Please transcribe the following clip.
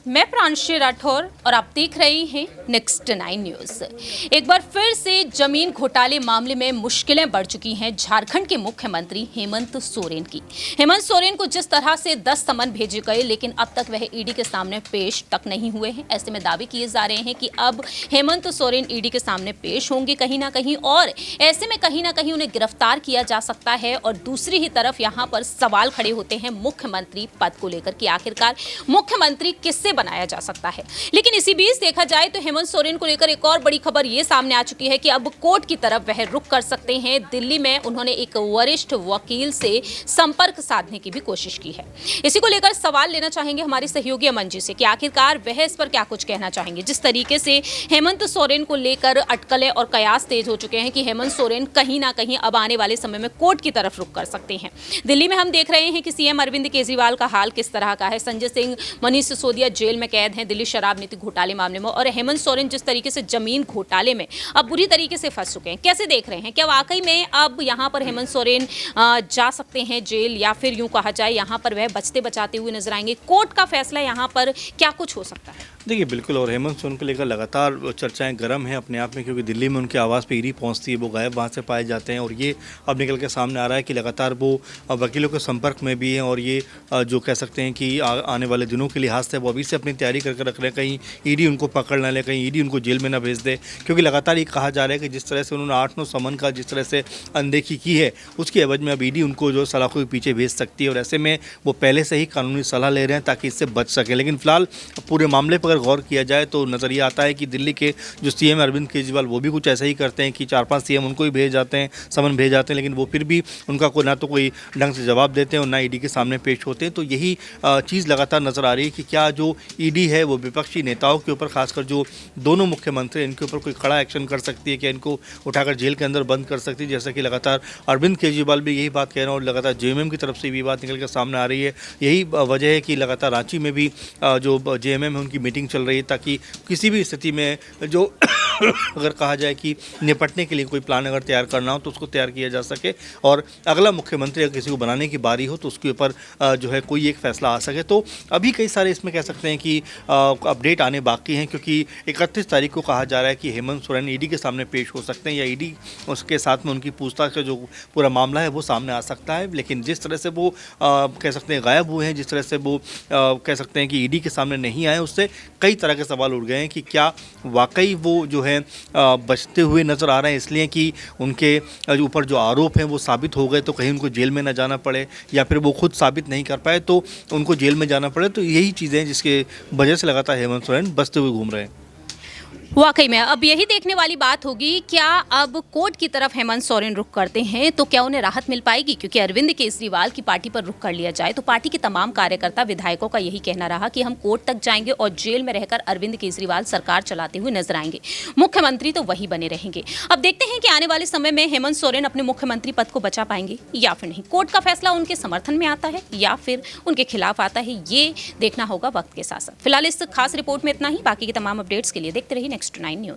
मैं प्रांशी राठौर और आप देख रहे हैं नेक्स्ट 9 न्यूज। एक बार फिर से जमीन घोटाले मामले में मुश्किलें बढ़ चुकी हैं झारखंड के मुख्यमंत्री हेमंत सोरेन की। हेमंत सोरेन को जिस तरह से 10 समन भेजे गए, लेकिन अब तक वह ईडी के सामने पेश तक नहीं हुए हैं। ऐसे में दावे किए जा रहे हैं कि अब हेमंत सोरेन ईडी के सामने पेश होंगे कहीं ना कहीं, और ऐसे में कहीं ना कहीं उन्हें गिरफ्तार किया जा सकता है। और दूसरी ही तरफ यहाँ पर सवाल खड़े होते हैं मुख्यमंत्री पद को लेकर कि आखिरकार मुख्यमंत्री किससे बनाया जा सकता है। लेकिन इसी बीच देखा जाए तो हेमंत सोरेन को लेकर एक और बड़ी खबर यह सामने आ चुकी है कि अब कोर्ट की तरफ वह रुख कर सकते हैं। दिल्ली में उन्होंने एक वरिष्ठ वकील से संपर्क साधने की भी कोशिश की है। इसी को लेकर सवाल लेना चाहेंगे हमारे सहयोगी अमन जी से कि आखिरकार वह इस पर क्या कुछ कहना चाहेंगे। जिस तरीके से हेमंत सोरेन को लेकर अटकलें और कयास तेज हो चुके हैं कि हेमंत सोरेन कहीं ना कहीं अब आने वाले समय में कोर्ट की तरफ रुख कर सकते हैं। दिल्ली में हम देख रहे हैं कि सीएम अरविंद केजरीवाल का हाल किस तरह का है। संजय सिंह, मनीष सिसोदिया जेल में कैद हैं दिल्ली शराब नीति घोटाले मामले में, और हेमंत सोरेन जिस तरीके से जमीन घोटाले में अब बुरी तरीके से फंस चुके हैं। कैसे देख रहे हैं, क्या वाकई में अब यहां पर हेमंत सोरेन जा सकते हैं जेल, या फिर यूं कहा जाए यहां पर वह बचते बचाते हुए नजर आएंगे? कोर्ट का फैसला यहां पर क्या कुछ हो सकता है? देखिए बिल्कुल, और हेमंत सोरेन को लेकर लगातार चर्चाएं गर्म हैं अपने आप में, क्योंकि दिल्ली में उनके आवास पे ईडी पहुंचती है, वो गायब वहां से पाए जाते हैं। और ये अब निकल के सामने आ रहा है कि लगातार वो वकीलों के संपर्क में भी हैं, और ये जो कह सकते हैं कि आने वाले दिनों के लिहाज से वो अभी से अपनी तैयारी करके रख रहे हैं, कहीं ईडी उनको पकड़ ना ले, कहीं ईडी उनको जेल में ना भेज दे। क्योंकि लगातार ये कहा जा रहा है कि जिस तरह से उन्होंने 8-9 समन का जिस तरह से अनदेखी की है, उसकी एवज में अब ईडी उनको जो सलाखों के पीछे भेज सकती है। और ऐसे में वो पहले से ही कानूनी सलाह ले रहे हैं ताकि इससे बच सके। लेकिन फिलहाल पूरे मामले पर अगर गौर किया जाए तो नज़रिया आता है कि दिल्ली के जो सीएम अरविंद केजरीवाल वो भी कुछ ऐसा ही करते हैं कि 4-5 सीएम उनको ही भेज जाते हैं, समन भेज जाते हैं, लेकिन वो फिर भी उनका कोई ना तो कोई ढंग से जवाब देते हैं और ना ईडी के सामने पेश होते हैं। तो यही चीज़ लगातार नज़र आ रही है कि क्या जो ईडी है वो विपक्षी नेताओं के ऊपर, खासकर जो दोनों मुख्यमंत्री इनके ऊपर कोई कड़ा एक्शन कर सकती है, क्या इनको उठाकर जेल के अंदर बंद कर सकती है, जैसा कि लगातार अरविंद केजरीवाल भी यही बात कह रहे हैं। और लगातार जेएमएम की तरफ से भी बात निकल कर सामने आ रही है। यही वजह है कि लगातार रांची में भी जो जेएमएम है उनकी मीटिंग चल रही है, ताकि किसी भी स्थिति में जो अगर कहा जाए कि निपटने के लिए कोई प्लान अगर तैयार करना हो तो उसको तैयार किया जा सके, और अगला मुख्यमंत्री अगर किसी को बनाने की बारी हो तो उसके ऊपर जो है कोई एक फैसला आ सके। तो अभी कई सारे इसमें कह सकते हैं कि अपडेट आने बाकी हैं, क्योंकि 31 तारीख को कहा जा रहा है कि हेमंत सोरेन ईडी के सामने पेश हो सकते हैं, या ईडी उसके साथ में उनकी पूछताछ का जो पूरा मामला है वो सामने आ सकता है। लेकिन जिस तरह से वो कह सकते हैं गायब हुए हैं, जिस तरह से वो कह सकते हैं कि ईडी के सामने नहीं आए, उससे कई तरह के सवाल उठ गए हैं कि क्या वाकई वो जो है बचते हुए नज़र आ रहे हैं, इसलिए कि उनके ऊपर जो आरोप हैं वो साबित हो गए तो कहीं उनको जेल में ना जाना पड़े, या फिर वो खुद साबित नहीं कर पाए तो उनको जेल में जाना पड़े। तो यही चीज़ें हैं जिसके वजह से लगातार हेमंत सोरेन बचते हुए घूम रहे हैं। वाकई में अब यही देखने वाली बात होगी, क्या अब कोर्ट की तरफ हेमंत सोरेन रुख करते हैं तो क्या उन्हें राहत मिल पाएगी? क्योंकि अरविंद केजरीवाल की पार्टी पर रुख कर लिया जाए तो पार्टी के तमाम कार्यकर्ता, विधायकों का यही कहना रहा कि हम कोर्ट तक जाएंगे और जेल में रहकर अरविंद केजरीवाल सरकार चलाते हुए नजर आएंगे, मुख्यमंत्री तो वही बने रहेंगे। अब देखते हैं कि आने वाले समय में हेमंत सोरेन अपने मुख्यमंत्री पद को बचा पाएंगे या फिर नहीं। कोर्ट का फैसला उनके समर्थन में आता है या फिर उनके खिलाफ आता है, ये देखना होगा वक्त के साथ साथ। फिलहाल इस खास रिपोर्ट में इतना ही। बाकी के तमाम अपडेट्स के लिए देखते रहिए नेक्स्ट 9 न्यूज।